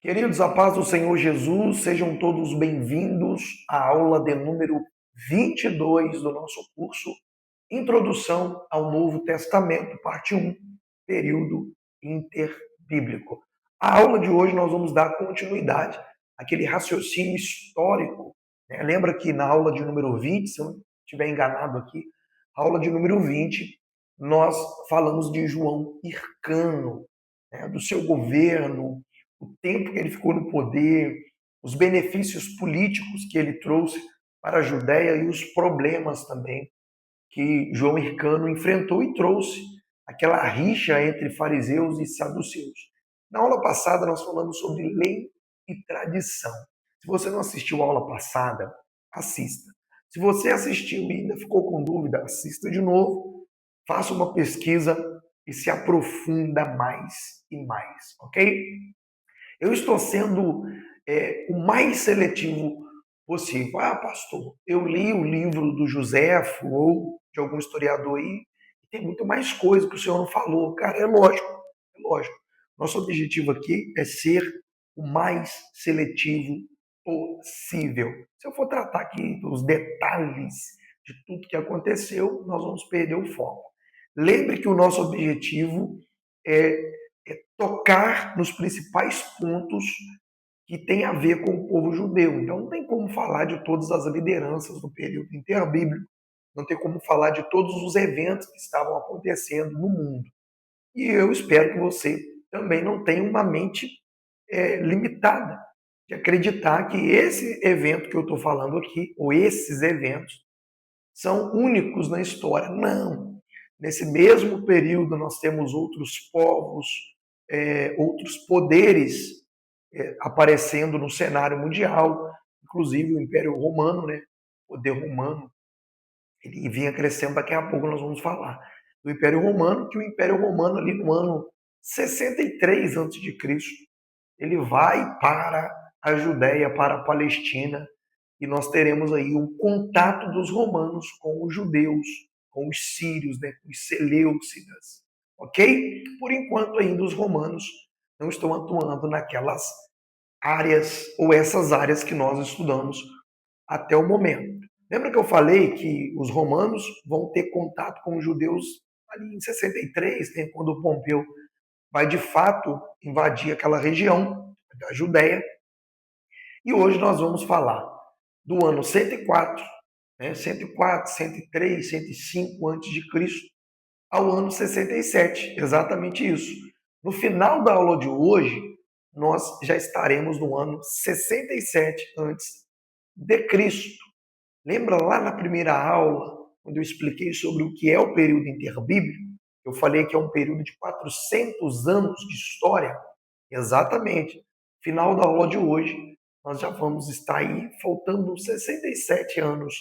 Queridos, a paz do Senhor Jesus, sejam todos bem-vindos à aula de número 22 do nosso curso Introdução ao Novo Testamento, parte 1, período interbíblico. A aula de hoje nós vamos dar continuidade àquele raciocínio histórico, né? Lembra que na aula de número 20, se eu não estiver enganado aqui, a aula de número 20, nós falamos de João Hircano, né? Do seu governo, o tempo que ele ficou no poder, os benefícios políticos que ele trouxe para a Judéia e os problemas também que João Hircano enfrentou e trouxe aquela rixa entre fariseus e saduceus. Na aula passada nós falamos sobre lei e tradição. Se você não assistiu a aula passada, assista. Se você assistiu e ainda ficou com dúvida, assista de novo, faça uma pesquisa e se aprofunda mais e mais, ok? Eu estou sendo o mais seletivo possível. Ah, pastor, eu li o livro do Joséfo ou de algum historiador aí, e tem muito mais coisa que o senhor não falou. Cara, é lógico, é lógico. Nosso objetivo aqui é ser o mais seletivo possível. Se eu for tratar aqui dos detalhes de tudo que aconteceu, nós vamos perder o foco. Lembre que o nosso objetivo é tocar nos principais pontos que tem a ver com o povo judeu. Então, não tem como falar de todas as lideranças do período interbíblico, não tem como falar de todos os eventos que estavam acontecendo no mundo. E eu espero que você também não tenha uma mente limitada de acreditar que esse evento que eu estou falando aqui, ou esses eventos, são únicos na história. Não. Nesse mesmo período, nós temos outros povos, outros poderes aparecendo no cenário mundial, inclusive o Império Romano, né? O poder romano, ele vinha crescendo, daqui a pouco nós vamos falar do Império Romano, que o Império Romano ali no ano 63 a.C., ele vai para a Judéia, para a Palestina, e nós teremos aí um contato dos romanos com os judeus, com os sírios, né, com os seleucidas, ok? Por enquanto ainda os romanos não estão atuando naquelas áreas ou essas áreas que nós estudamos até o momento. Lembra que eu falei que os romanos vão ter contato com os judeus ali em 63, né, quando o Pompeu vai de fato invadir aquela região da Judéia. E hoje nós vamos falar do ano 104, né, 104, 103, 105 antes de Cristo, ao ano 67, exatamente isso. No final da aula de hoje, nós já estaremos no ano 67 antes de Cristo. Lembra lá na primeira aula, quando eu expliquei sobre o que é o período interbíblico? Eu falei que é um período de 400 anos de história. Exatamente. Final da aula de hoje, nós já vamos estar aí faltando 67 anos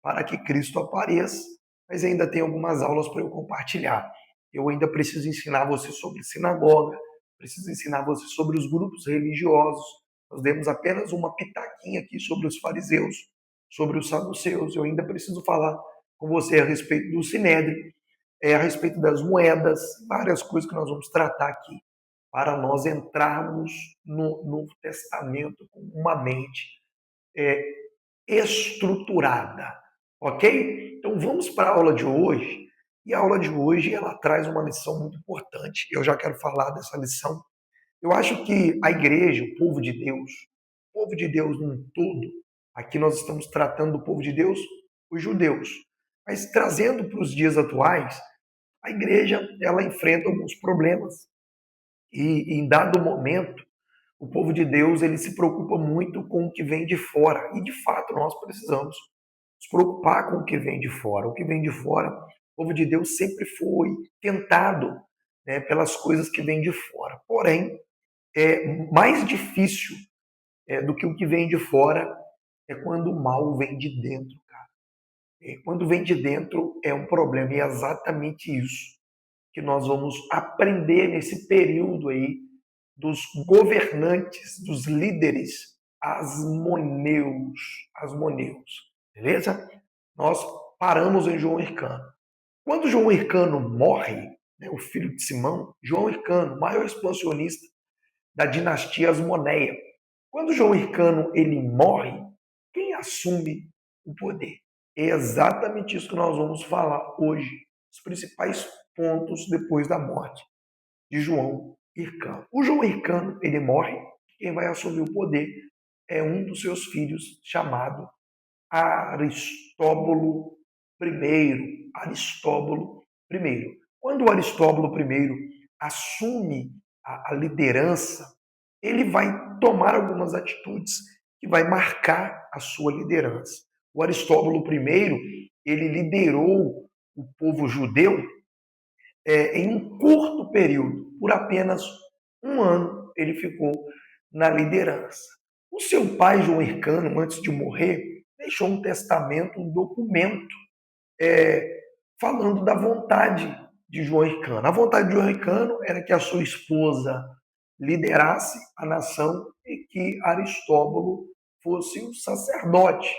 para que Cristo apareça, mas ainda tem algumas aulas para eu compartilhar. Eu ainda preciso ensinar você sobre sinagoga, preciso ensinar você sobre os grupos religiosos. Nós demos apenas uma pitaquinha aqui sobre os fariseus, sobre os saduceus. Eu ainda preciso falar com você a respeito do sinédrio, a respeito das moedas, várias coisas que nós vamos tratar aqui para nós entrarmos no Novo Testamento com uma mente é, estruturada, ok? Então vamos para a aula de hoje. E a aula de hoje ela traz uma lição muito importante. Eu já quero falar dessa lição. Eu acho que a igreja, o povo de Deus num todo, aqui nós estamos tratando do povo de Deus, os judeus, mas trazendo para os dias atuais, a igreja ela enfrenta alguns problemas e em dado momento o povo de Deus ele se preocupa muito com o que vem de fora e de fato nós precisamos nos preocupar com o que vem de fora. O que vem de fora, o povo de Deus sempre foi tentado, né, pelas coisas que vêm de fora. Porém, é mais difícil do que o que vem de fora é quando o mal vem de dentro, cara. Quando vem de dentro é um problema e é exatamente isso que nós vamos aprender nesse período aí dos governantes, dos líderes asmoneus, beleza? Nós paramos em João Hircano. Quando João Hircano morre, né, o filho de Simão, João Hircano, maior expansionista da dinastia Asmoneia. Quando João Hircano ele morre, quem assume o poder? É exatamente isso que nós vamos falar hoje, os principais pontos depois da morte de João Hircano. O João Hircano ele morre, quem vai assumir o poder é um dos seus filhos, chamado Aristóbulo I. Aristóbulo I. Quando Aristóbulo I assume a liderança, ele vai tomar algumas atitudes que vai marcar a sua liderança. O Aristóbulo I, ele liderou o povo judeu em um curto período, por apenas um ano, ele ficou na liderança. O seu pai, João Hircano, antes de morrer, deixou um testamento, um documento, falando da vontade de João Hircano. A vontade de João Hircano era que a sua esposa liderasse a nação e que Aristóbulo fosse o sacerdote.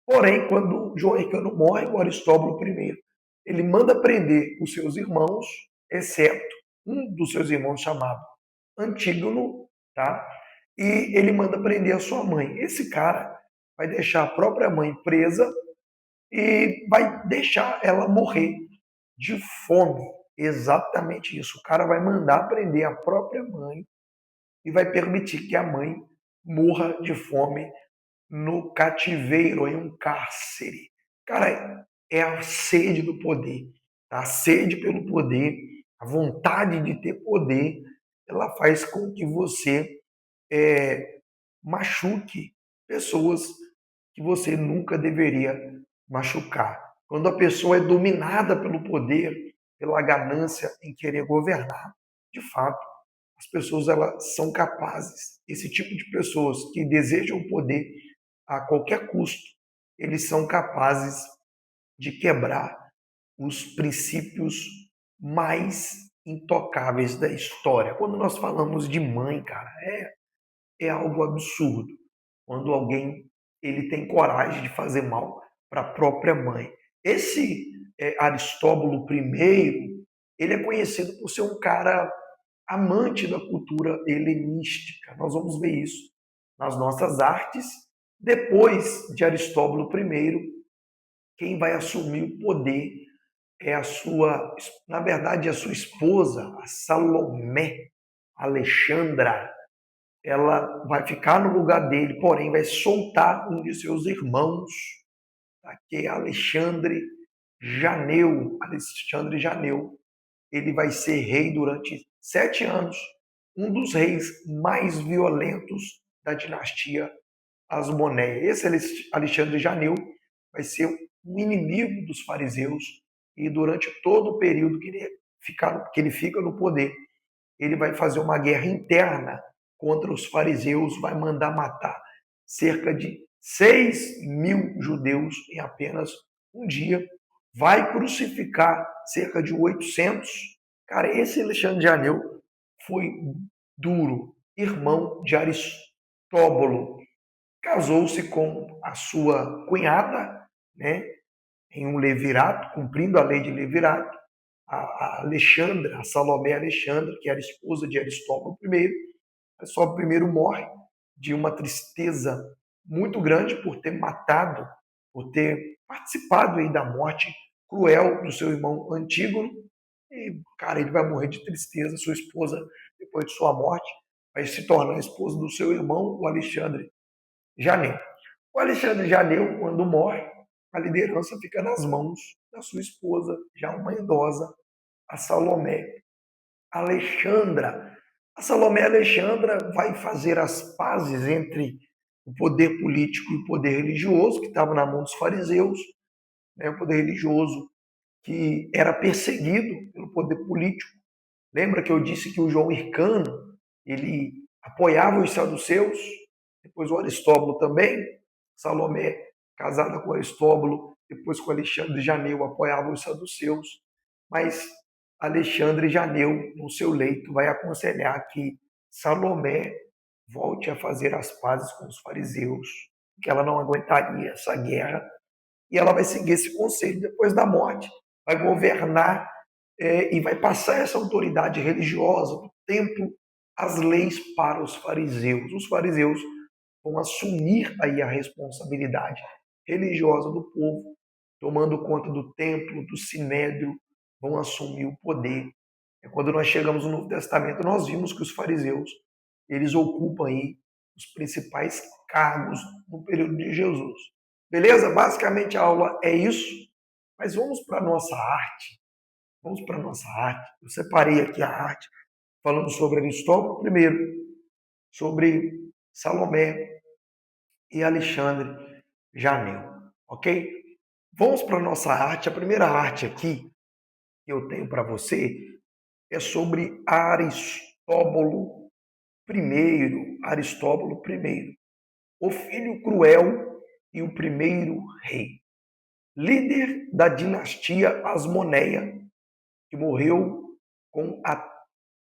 Porém, quando João Hircano morre, o Aristóbulo I, ele manda prender os seus irmãos, exceto um dos seus irmãos chamado Antígono, tá? E ele manda prender a sua mãe. Esse cara vai deixar a própria mãe presa e vai deixar ela morrer de fome. Exatamente isso. O cara vai mandar prender a própria mãe e vai permitir que a mãe morra de fome no cativeiro, em um cárcere. Cara, é a sede do poder. Tá? A sede pelo poder, a vontade de ter poder, ela faz com que você machuque pessoas que você nunca deveria machucar. Quando a pessoa é dominada pelo poder, pela ganância em querer governar, de fato, as pessoas elas são capazes. Esse tipo de pessoas que desejam o poder a qualquer custo, eles são capazes de quebrar os princípios mais intocáveis da história. Quando nós falamos de mãe, cara, é algo absurdo. Quando alguém ele tem coragem de fazer mal para a própria mãe. Esse Aristóbulo I, ele é conhecido por ser um cara amante da cultura helenística. Nós vamos ver isso nas nossas artes. Depois de Aristóbulo I, quem vai assumir o poder é a sua, na verdade, a sua esposa, a Salomé Alexandra. Ela vai ficar no lugar dele, porém vai soltar um de seus irmãos, tá? Que é Alexandre Janeu. Alexandre Janeu. Ele vai ser rei durante 7 anos, um dos reis mais violentos da dinastia Asmoneia. Esse Alexandre Janeu vai ser um inimigo dos fariseus e durante todo o período que ele fica no poder, ele vai fazer uma guerra interna contra os fariseus, vai mandar matar cerca de 6.000 judeus em apenas um dia, vai crucificar cerca de 800. Cara, esse Alexandre de Janeu foi duro, irmão de Aristóbulo. Casou-se com a sua cunhada, né, em um levirato, cumprindo a lei de levirato, a Alexandra, a Salomé Alexandra, que era esposa de Aristóbulo I. Aristóbulo I morre de uma tristeza muito grande por ter matado, por ter participado aí da morte cruel do seu irmão Antígono. E, cara, ele vai morrer de tristeza. Sua esposa, depois de sua morte, vai se tornar a esposa do seu irmão, o Alexandre Janeu. O Alexandre Janeu, quando morre, a liderança fica nas mãos da sua esposa, já uma idosa, a Salomé Alexandra. A Salomé Alexandra vai fazer as pazes entre o poder político e o poder religioso, que estava na mão dos fariseus, né, o poder religioso que era perseguido pelo poder político. Lembra que eu disse que o João Hircano, ele apoiava os saduceus, depois o Aristóbulo também, Salomé, casada com Aristóbulo, depois com Alexandre Janeu, apoiava os saduceus, mas Alexandre Janeu, no seu leito, vai aconselhar que Salomé volte a fazer as pazes com os fariseus, que ela não aguentaria essa guerra, e ela vai seguir esse conselho depois da morte, vai governar e vai passar essa autoridade religiosa do templo as leis para os fariseus. Os fariseus vão assumir aí a responsabilidade religiosa do povo, tomando conta do templo, do sinédrio, vão assumir o poder. Quando nós chegamos no Novo Testamento, nós vimos que os fariseus, eles ocupam aí os principais cargos no período de Jesus. Beleza? Basicamente a aula é isso, mas vamos para a nossa arte. Vamos para a nossa arte. Eu separei aqui a arte, falando sobre Aristóbulo primeiro, sobre Salomé e Alexandre Janel, ok? Vamos para a nossa arte. A primeira arte aqui que eu tenho para você é sobre Aristóbulo I, o filho cruel e o primeiro rei, líder da dinastia Asmoneia, que morreu com a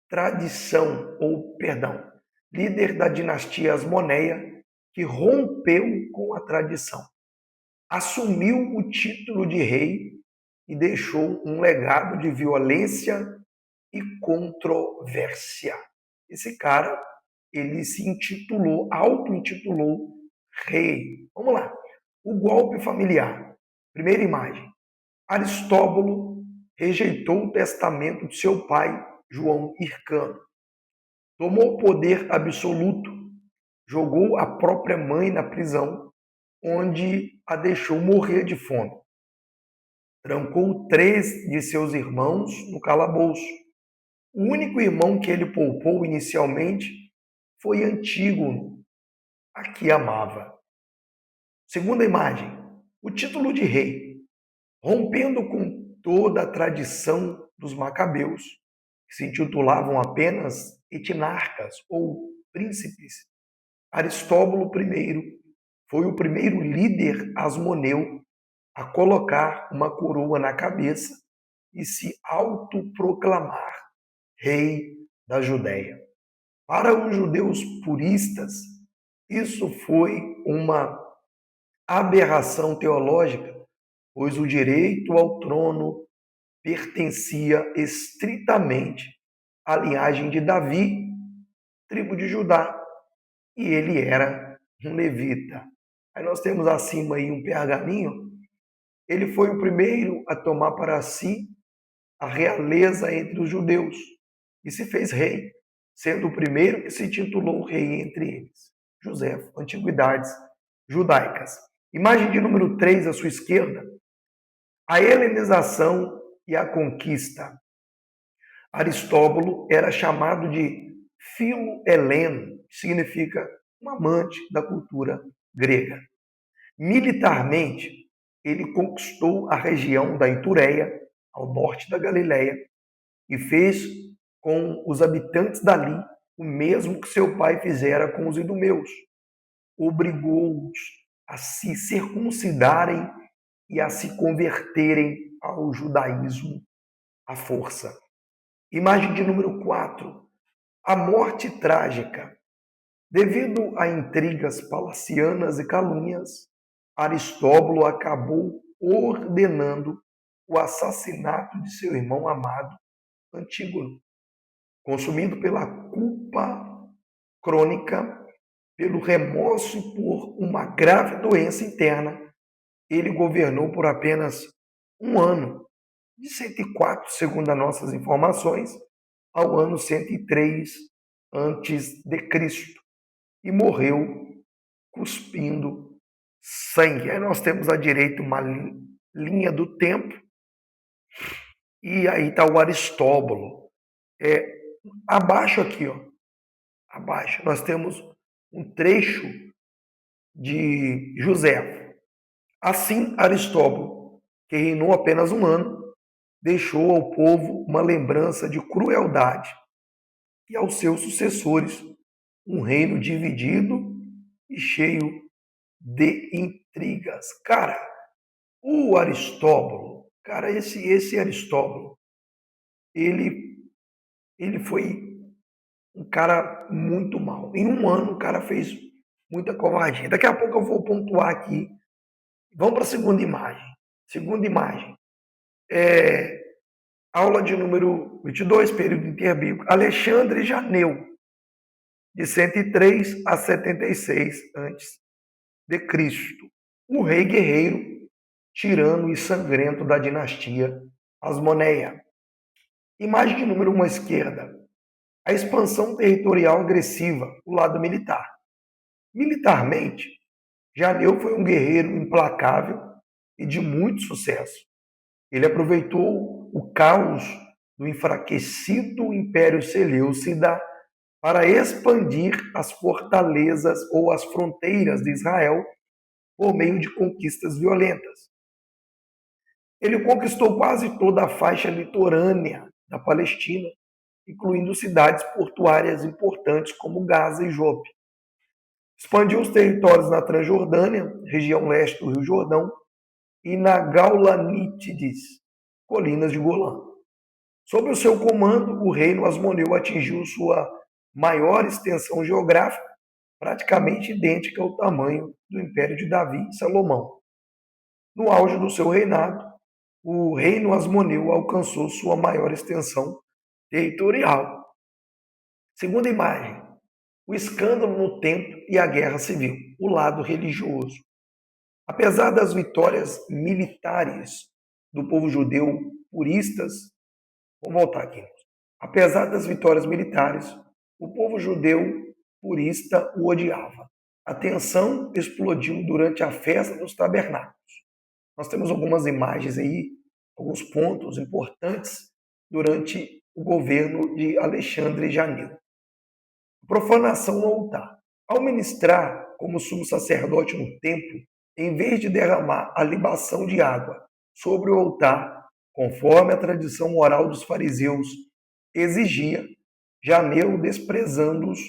tradição, ou perdão, líder da dinastia Asmoneia, que rompeu com a tradição, assumiu o título de rei e deixou um legado de violência e controvérsia. Esse cara, ele se intitulou, auto-intitulou rei. Vamos lá. O golpe familiar. Primeira imagem. Aristóbulo rejeitou o testamento de seu pai, João Hircano. Tomou o poder absoluto, jogou a própria mãe na prisão, onde a deixou morrer de fome. Trancou 3 de seus irmãos no calabouço. O único irmão que ele poupou inicialmente foi Antígono, a que amava. Segunda imagem, o título de rei. Rompendo com toda a tradição dos macabeus, que se intitulavam apenas etnarcas ou príncipes, Aristóbulo I foi o primeiro líder asmoneu a colocar uma coroa na cabeça e se autoproclamar rei da Judéia. Para os judeus puristas, isso foi uma aberração teológica, pois o direito ao trono pertencia estritamente à linhagem de Davi, tribo de Judá, e ele era um levita. Aí nós temos acima aí um pergaminho. Ele foi o primeiro a tomar para si a realeza entre os judeus e se fez rei, sendo o primeiro que se titulou rei entre eles. José, Antiguidades Judaicas. Imagem de número 3 à sua esquerda. A helenização e a conquista. Aristóbulo era chamado de Filo-Heleno, que significa um amante da cultura grega. Militarmente, ele conquistou a região da Itureia, ao norte da Galileia, e fez com os habitantes dali o mesmo que seu pai fizera com os idumeus. Obrigou-os a se circuncidarem e a se converterem ao judaísmo à força. Imagem de número 4. A morte trágica. Devido a intrigas palacianas e calúnias, Aristóbulo acabou ordenando o assassinato de seu irmão amado, Antígono, consumido pela culpa crônica, pelo remorso e por uma grave doença interna. Ele governou por apenas um ano, de 104, segundo as nossas informações, ao ano 103 antes de Cristo, e morreu cuspindo sangue. Aí nós temos à direita uma linha do tempo, e aí está o Aristóbulo. Abaixo aqui, ó, abaixo, nós temos um trecho de José. Assim, Aristóbulo, que reinou apenas um ano, deixou ao povo uma lembrança de crueldade e aos seus sucessores um reino dividido e cheio de intrigas. Cara, o Aristóbulo, cara, esse Aristóbulo, ele foi um cara muito mau. Em um ano, o cara fez muita covardia. Daqui a pouco eu vou pontuar aqui. Vamos para a segunda imagem. Segunda imagem. Aula de número 22, período interbíblico. Alexandre Janel. de 103 a 76 antes de Cristo. O rei guerreiro, tirano e sangrento da dinastia Asmoneia. Imagem de número 1 à esquerda. A expansão territorial agressiva, o lado militar. Militarmente, Janeu foi um guerreiro implacável e de muito sucesso. Ele aproveitou o caos do enfraquecido Império Seleucida para expandir as fortalezas ou as fronteiras de Israel por meio de conquistas violentas. Ele conquistou quase toda a faixa litorânea da Palestina, incluindo cidades portuárias importantes como Gaza e Jope. Expandiu os territórios na Transjordânia, região leste do Rio Jordão, e na Gaulanítides, colinas de Golã. Sob o seu comando, o reino asmoneu atingiu sua maior extensão geográfica, praticamente idêntica ao tamanho do Império de Davi e Salomão. No auge do seu reinado, o reino asmoneu alcançou sua maior extensão territorial. Segunda imagem, o escândalo no templo e a guerra civil, o lado religioso. Apesar das vitórias militares do povo judeu puristas, vamos voltar aqui. Apesar das vitórias militares, o povo judeu purista o odiava. A tensão explodiu durante a festa dos tabernáculos. Nós temos algumas imagens aí, alguns pontos importantes durante o governo de Alexandre Janeu. Profanação no altar. Ao ministrar como sumo sacerdote no templo, em vez de derramar a libação de água sobre o altar, conforme a tradição oral dos fariseus exigia, Janeu, desprezando-os,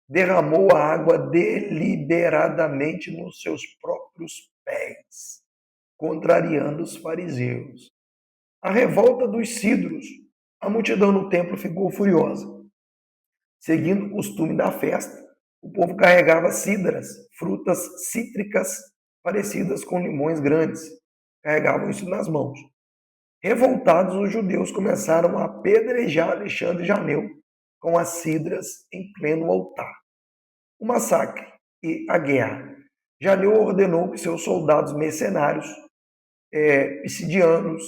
derramou a água deliberadamente nos seus próprios pés, contrariando os fariseus. A revolta dos cidros. A multidão no templo ficou furiosa. Seguindo o costume da festa, o povo carregava cidras, frutas cítricas parecidas com limões grandes. Carregavam isso nas mãos. Revoltados, os judeus começaram a apedrejar Alexandre e Janeu com as cidras em pleno altar. O massacre e a guerra. Janeu ordenou que seus soldados mercenários, pisidianos,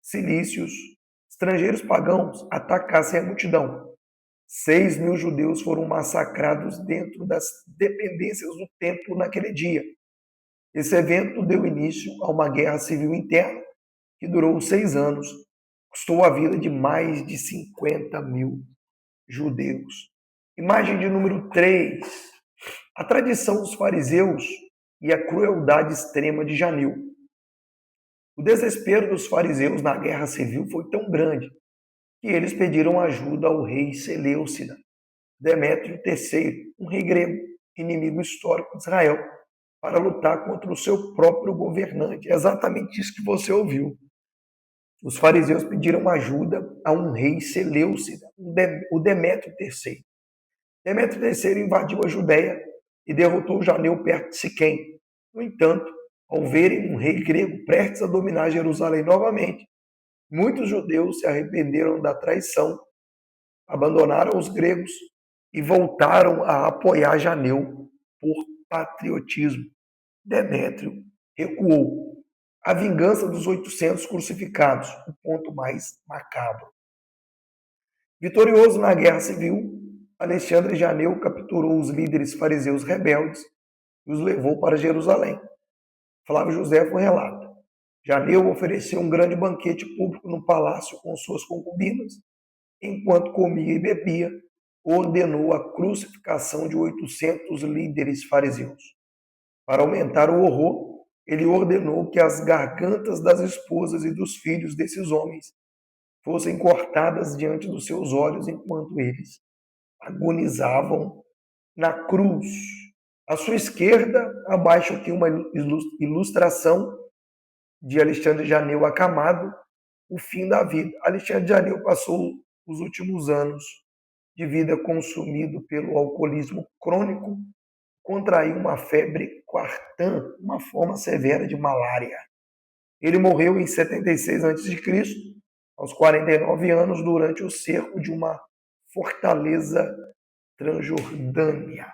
cilícios, estrangeiros pagãos, atacassem a multidão. 6.000 judeus foram massacrados dentro das dependências do templo naquele dia. Esse evento deu início a uma guerra civil interna que durou 6 anos, custou a vida de mais de 50.000 judeus. Imagem de número 3. A tradição dos fariseus e a crueldade extrema de Janeu. O desespero dos fariseus na guerra civil foi tão grande que eles pediram ajuda ao rei Seleucida, Demétrio III, um rei grego, inimigo histórico de Israel, para lutar contra o seu próprio governante. É exatamente isso que você ouviu. Os fariseus pediram ajuda a um rei Seleucida, o Demétrio III. Demétrio III invadiu a Judéia e derrotou Janeu perto de Siquém. No entanto, ao verem um rei grego prestes a dominar Jerusalém novamente, muitos judeus se arrependeram da traição, abandonaram os gregos e voltaram a apoiar Janeu por patriotismo. Demétrio recuou. A vingança dos 800 crucificados, o ponto mais macabro. Vitorioso na guerra civil, Alexandre Janeu capturou os líderes fariseus rebeldes e os levou para Jerusalém. Flávio Joséfo relata: Janeu ofereceu um grande banquete público no palácio com suas concubinas. Enquanto comia e bebia, ordenou a crucificação de 800 líderes fariseus. Para aumentar o horror, ele ordenou que as gargantas das esposas e dos filhos desses homens fossem cortadas diante dos seus olhos enquanto eles agonizavam na cruz. À sua esquerda, abaixo aqui uma ilustração de Alexandre Janeu acamado, o fim da vida. Alexandre Janeu passou os últimos anos de vida consumido pelo alcoolismo crônico, contraiu uma febre quartã, uma forma severa de malária. Ele morreu em 76 a.C., aos 49 anos, durante o cerco de uma fortaleza Transjordânia.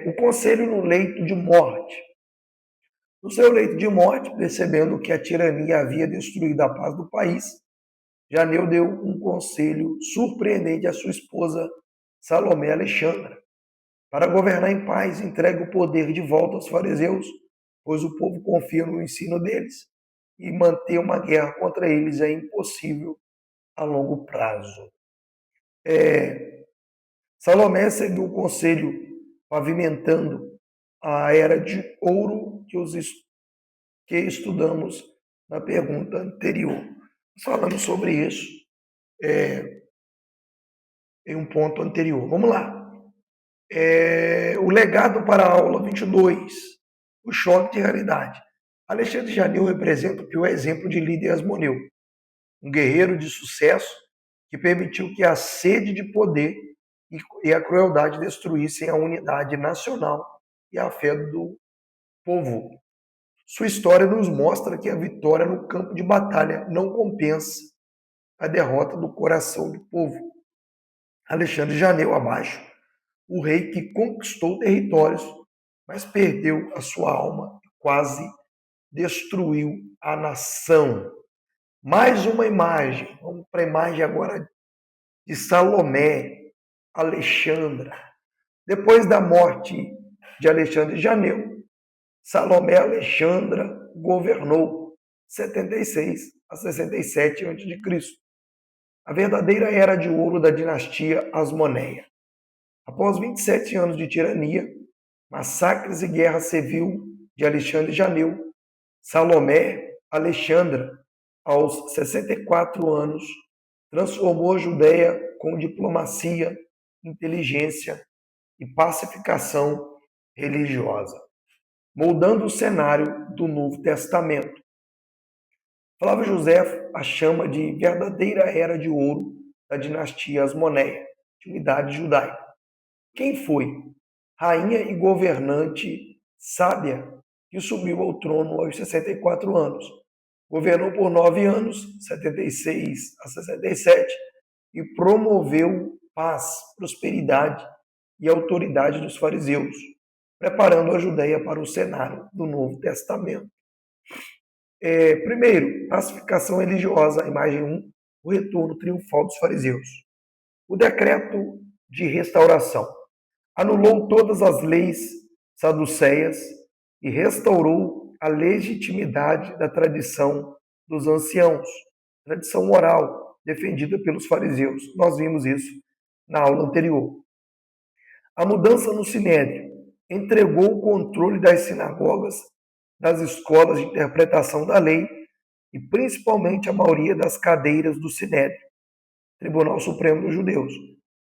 O conselho no leito de morte. No seu leito de morte, percebendo que a tirania havia destruído a paz do país, Janeu deu um conselho surpreendente à sua esposa Salomé Alexandra. Para governar em paz, entregue o poder de volta aos fariseus, pois o povo confia no ensino deles, e manter uma guerra contra eles é impossível a longo prazo. Salomé seguiu o conselho, pavimentando a era de ouro que estudamos na pergunta anterior. Falando sobre isso em um ponto anterior. Vamos lá. O legado para a aula 22, o choque de realidade. Alexandre Janeu representa o pior exemplo de líder asmoneu, um guerreiro de sucesso que permitiu que a sede de poder e a crueldade destruíssem a unidade nacional e a fé do povo. Sua história nos mostra que a vitória no campo de batalha não compensa a derrota do coração do povo. Alexandre Janeu abaixo, o rei que conquistou territórios, mas perdeu a sua alma e quase destruiu a nação. Mais uma imagem, vamos para a imagem agora de Salomé, Alexandra. Depois da morte de Alexandre Janeu, Salomé Alexandra governou 76 a 67 a.C., a verdadeira era de ouro da dinastia Asmoneia. Após 27 anos de tirania, massacres e guerra civil de Alexandre Janeu, Salomé Alexandra, aos 64 anos, transformou a Judéia com diplomacia, inteligência e pacificação religiosa, moldando o cenário do Novo Testamento. Flávio José a chama de verdadeira era de ouro da dinastia Asmoneia, antiguidade judaica. Quem foi? Rainha e governante sábia que subiu ao trono aos 64 anos. Governou por 9 anos, 76 a 67, e promoveu paz, prosperidade e autoridade dos fariseus, preparando a Judéia para o cenário do Novo Testamento. Primeiro, pacificação religiosa, imagem 1, o retorno triunfal dos fariseus. O decreto de restauração anulou todas as leis saduceias e restaurou a legitimidade da tradição dos anciãos, tradição oral defendida pelos fariseus. Nós vimos isso na aula anterior. A mudança no Sinédrio entregou o controle das sinagogas, das escolas de interpretação da lei e principalmente a maioria das cadeiras do Sinédrio, Tribunal Supremo dos Judeus,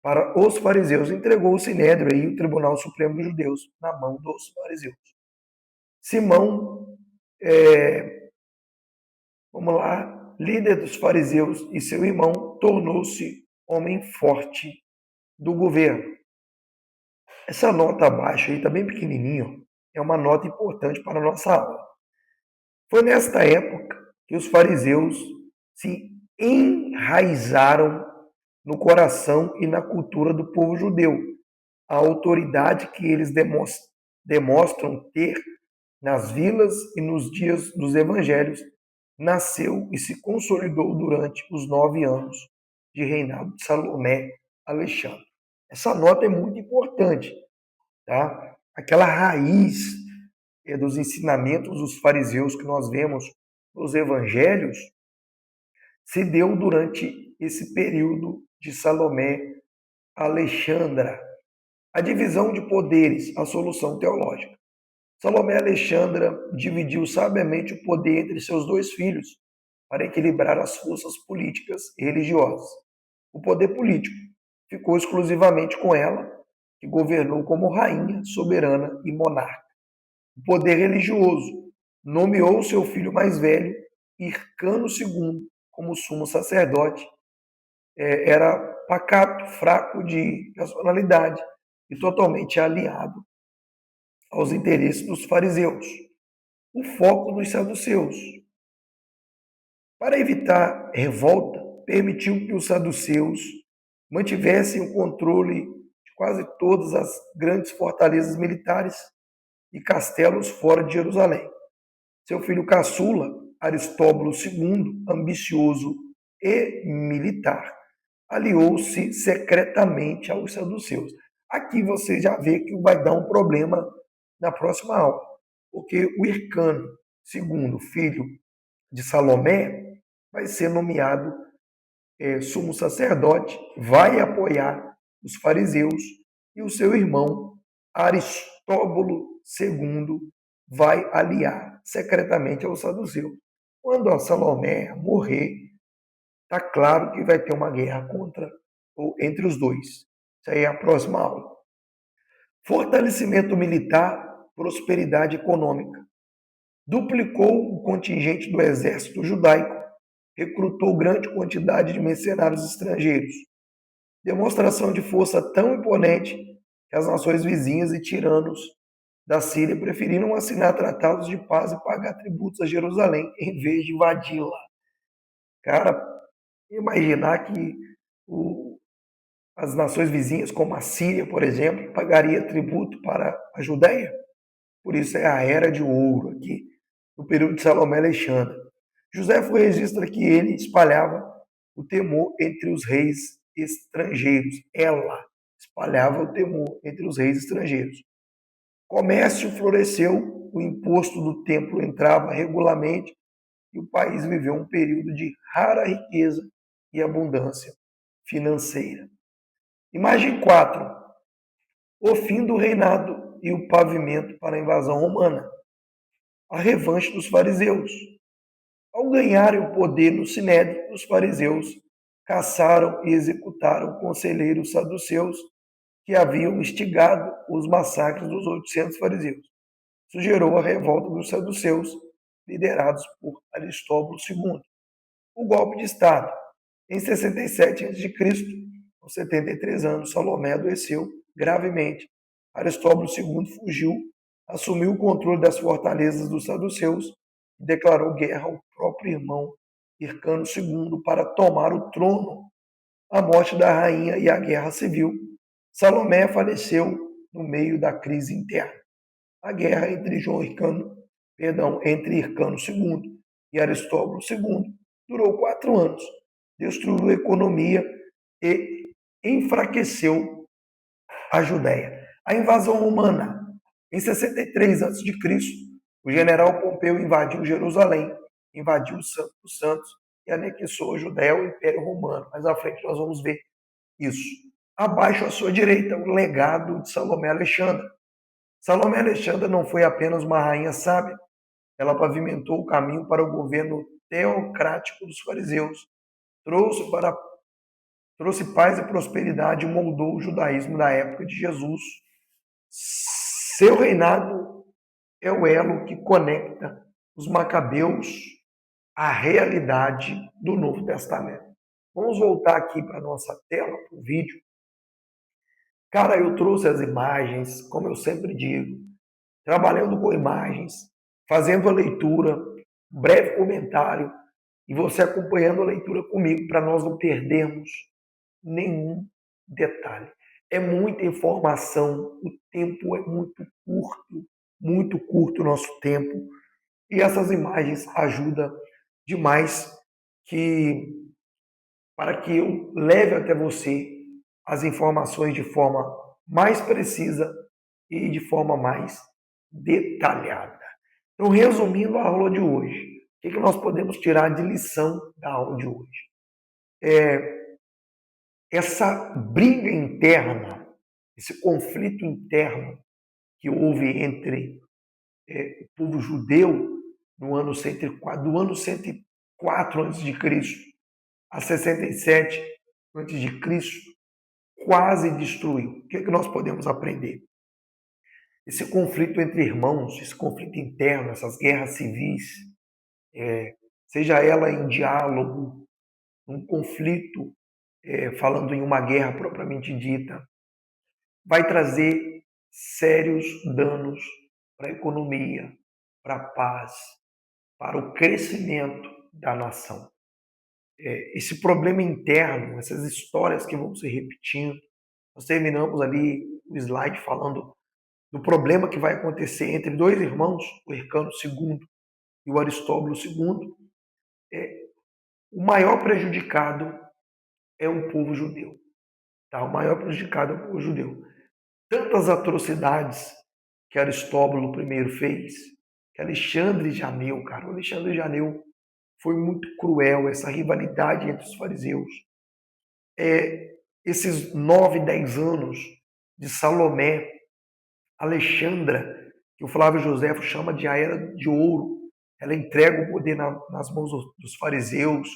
para os fariseus. Entregou o Sinédrio e o Tribunal Supremo dos Judeus na mão dos fariseus. Simão, líder dos fariseus e seu irmão, tornou-se homem forte do governo. Essa nota abaixo aí, está bem pequenininho, é uma nota importante para a nossa aula. Foi nesta época que os fariseus se enraizaram no coração e na cultura do povo judeu. A autoridade que eles demonstram ter nas vilas e nos dias dos evangelhos nasceu e se consolidou durante os 9 anos de reinado de Salomé Alexandre. Essa nota é muito importante, tá? Aquela raiz dos ensinamentos dos fariseus que nós vemos nos evangelhos se deu durante esse período de Salomé Alexandra. A divisão de poderes, a solução teológica. Salomé Alexandra dividiu sabiamente o poder entre seus 2 filhos para equilibrar as forças políticas e religiosas. O poder político ficou exclusivamente com ela, que governou como rainha, soberana e monarca. O poder religioso nomeou seu filho mais velho, Hircano II, como sumo sacerdote. Era pacato, fraco de personalidade e totalmente aliado aos interesses dos fariseus. O foco dos saduceus. Para evitar revolta, permitiu que os saduceus mantivessem o controle quase todas as grandes fortalezas militares e castelos fora de Jerusalém. Seu filho caçula, Aristóbulo II, ambicioso e militar, aliou-se secretamente aos saduceus. Aqui você já vê que vai dar um problema na próxima aula, porque o Hircano II, filho de Salomé, vai ser nomeado sumo sacerdote, vai apoiar os fariseus, e o seu irmão Aristóbulo II vai aliar secretamente aos saduceus. Quando a Salomé morrer, está claro que vai ter uma guerra contra ou entre os dois. Isso aí é a próxima aula. Fortalecimento militar, prosperidade econômica. Duplicou o contingente do exército judaico, recrutou grande quantidade de mercenários estrangeiros. Demonstração de força tão imponente que as nações vizinhas e tiranos da Síria preferiram assinar tratados de paz e pagar tributos a Jerusalém em vez de invadi-la. Cara, imaginar que as nações vizinhas, como a Síria, por exemplo, pagaria tributo para a Judéia? Por isso é a Era de Ouro aqui, no período de Salomé e Alexandre. Joséfo registra que ele espalhava o temor entre os reis estrangeiros. Ela espalhava o temor entre os reis estrangeiros. Comércio floresceu, o imposto do templo entrava regularmente e o país viveu um período de rara riqueza e abundância financeira. Imagem 4. O fim do reinado e o pavimento para a invasão romana. A revanche dos fariseus. Ao ganharem o poder no Sinédrio, os fariseus caçaram e executaram conselheiros saduceus que haviam instigado os massacres dos 800 fariseus. Isso gerou a revolta dos saduceus, liderados por Aristóbulo II. O golpe de Estado. Em 67 a.C., aos 73 anos, Salomé adoeceu gravemente. Aristóbulo II fugiu, assumiu o controle das fortalezas dos saduceus e declarou guerra ao próprio irmão Hircano II para tomar o trono. A morte da rainha e a guerra civil. Salomé faleceu no meio da crise interna. A guerra entre entre Hircano II e Aristóbulo II durou 4 anos, destruiu a economia e enfraqueceu a Judéia. A invasão romana. Em 63 a.C., o general Pompeu invadiu Jerusalém, invadiu o Santo dos Santos e anexou a Judéia ao Império Romano. Mais à frente nós vamos ver isso. Abaixo à sua direita, o legado de Salomé Alexandra. Salomé Alexandra não foi apenas uma rainha sábia, ela pavimentou o caminho para o governo teocrático dos fariseus, trouxe paz e prosperidade e moldou o judaísmo da época de Jesus. Seu reinado é o elo que conecta os macabeus à realidade do Novo Testamento. Vamos voltar aqui para a nossa tela, para o vídeo. Cara, eu trouxe as imagens, como eu sempre digo, trabalhando com imagens, fazendo a leitura, breve comentário, e você acompanhando a leitura comigo para nós não perdermos nenhum detalhe. É muita informação, o tempo é muito curto o nosso tempo, e essas imagens ajudam demais para que eu leve até você as informações de forma mais precisa e de forma mais detalhada. Então, resumindo a aula de hoje, o que nós podemos tirar de lição da aula de hoje? Essa briga interna, esse conflito interno que houve entre o povo judeu no ano 104, do ano 104 a.C. a 67 a.C., quase destruiu. O que nós podemos aprender? Esse conflito entre irmãos, esse conflito interno, essas guerras civis, seja ela em diálogo, um conflito, falando em uma guerra propriamente dita, vai trazer sérios danos para a economia, para a paz, para o crescimento da nação. Esse problema interno, essas histórias que vão se repetindo, Nós terminamos ali o slide falando do problema que vai acontecer entre dois irmãos, o Hircano II e o Aristóbulo II. O maior prejudicado é o povo judeu. Tá? O maior prejudicado é o povo judeu. Tantas atrocidades que Aristóbulo I fez, que Alexandre Janeu, cara, o Alexandre Janeu foi muito cruel, essa rivalidade entre os fariseus. Esses 9, 10 anos de Salomé, Alexandra, que o Flávio Joséfo chama de a Era de Ouro, ela entrega o poder nas mãos dos fariseus,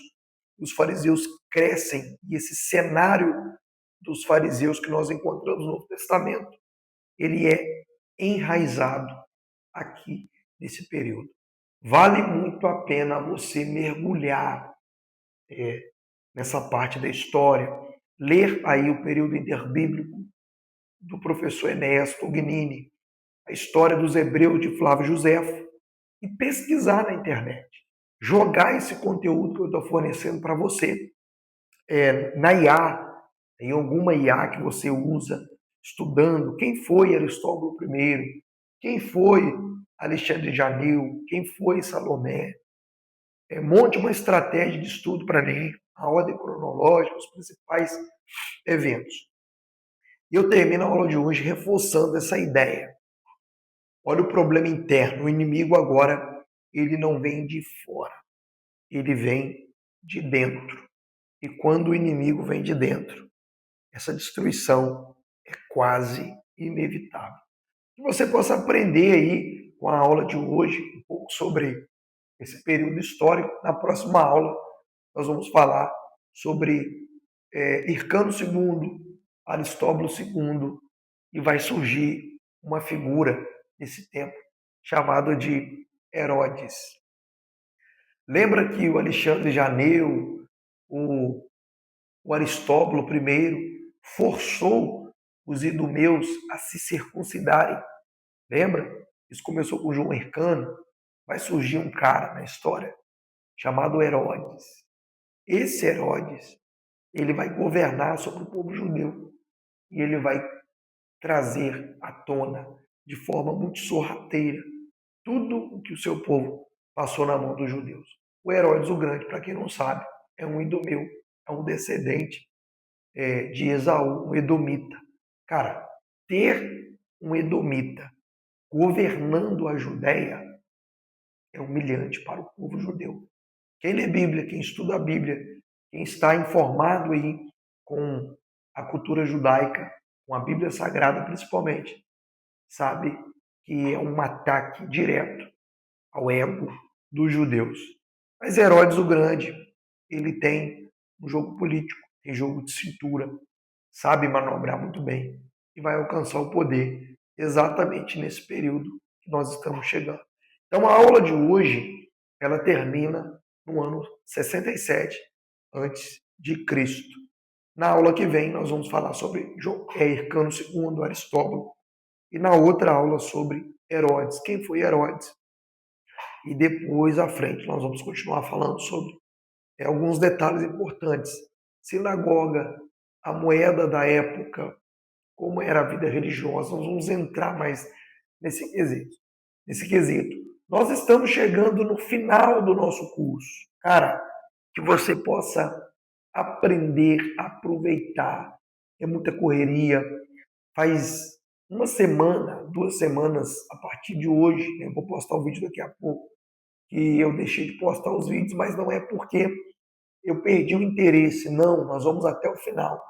os fariseus crescem, e esse cenário dos fariseus que nós encontramos no Novo Testamento, ele é enraizado aqui nesse período. Vale muito a pena você mergulhar nessa parte da história, ler aí o período interbíblico do professor Enéas Tognini, a história dos hebreus de Flávio Joséfo, e pesquisar na internet. Jogar esse conteúdo que eu estou fornecendo para você na IA, em alguma IA que você usa, estudando quem foi Aristóbulo I, quem foi Alexandre Janeu, quem foi Salomé. Monte uma estratégia de estudo para mim, a ordem cronológica, os principais eventos. E eu termino a aula de hoje reforçando essa ideia. Olha o problema interno. O inimigo agora, ele não vem de fora, ele vem de dentro. E quando o inimigo vem de dentro, essa destruição é quase inevitável. Que você possa aprender aí com a aula de hoje um pouco sobre esse período histórico. Na próxima aula nós vamos falar sobre Hircano II, Aristóbulo II, e vai surgir uma figura nesse tempo chamada de Herodes. Lembra que o Alexandre Janeu, o Aristóbulo I, forçou os idumeus a se circuncidarem. Lembra? Isso começou com João Hircano. Vai surgir um cara na história chamado Herodes. Esse Herodes, ele vai governar sobre o povo judeu e ele vai trazer à tona de forma muito sorrateira tudo o que o seu povo passou na mão dos judeus. O Herodes o Grande, para quem não sabe, é um idumeu, é um descendente de Esaú, um edomita. Cara, ter um edomita governando a Judéia é humilhante para o povo judeu. Quem lê Bíblia, quem estuda a Bíblia, quem está informado aí com a cultura judaica, com a Bíblia Sagrada principalmente, sabe que é um ataque direto ao ego dos judeus. Mas Herodes o Grande, ele tem um jogo político, tem jogo de cintura, sabe manobrar muito bem e vai alcançar o poder exatamente nesse período que nós estamos chegando. Então a aula de hoje, ela termina no ano 67 antes de Cristo. Na aula que vem nós vamos falar sobre Hircano II, Aristóbulo, e na outra aula sobre Herodes, quem foi Herodes. E depois à frente nós vamos continuar falando sobre alguns detalhes importantes. Sinagoga, a moeda da época, como era a vida religiosa, nós vamos entrar mais nesse quesito. Nós estamos chegando no final do nosso curso. Cara, que você possa aprender, aproveitar. É muita correria. Faz uma semana, 2 semanas, a partir de hoje, eu vou postar o vídeo daqui a pouco, que eu deixei de postar os vídeos, mas não é porque eu perdi o interesse, não, nós vamos até o final.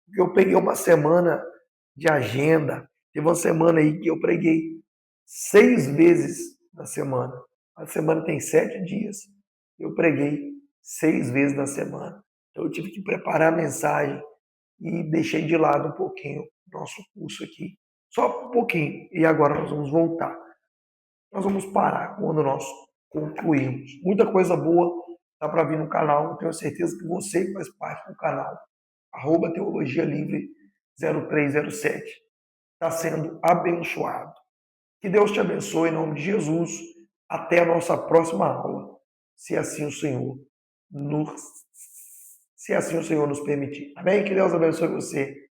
Porque eu peguei uma semana de agenda, teve uma semana aí que eu preguei 6 vezes na semana. A semana tem 7 dias, eu preguei 6 vezes na semana. Então eu tive que preparar a mensagem e deixei de lado um pouquinho o nosso curso aqui. Só um pouquinho. E agora nós vamos voltar. Nós vamos parar quando nós concluirmos. Muita coisa boa dá para vir no canal. Eu tenho certeza que você que faz parte do canal, @Teologia Livre 0307, está sendo abençoado. Que Deus te abençoe em nome de Jesus. Até a nossa próxima aula, se assim o Senhor nos permitir. Amém? Que Deus abençoe você.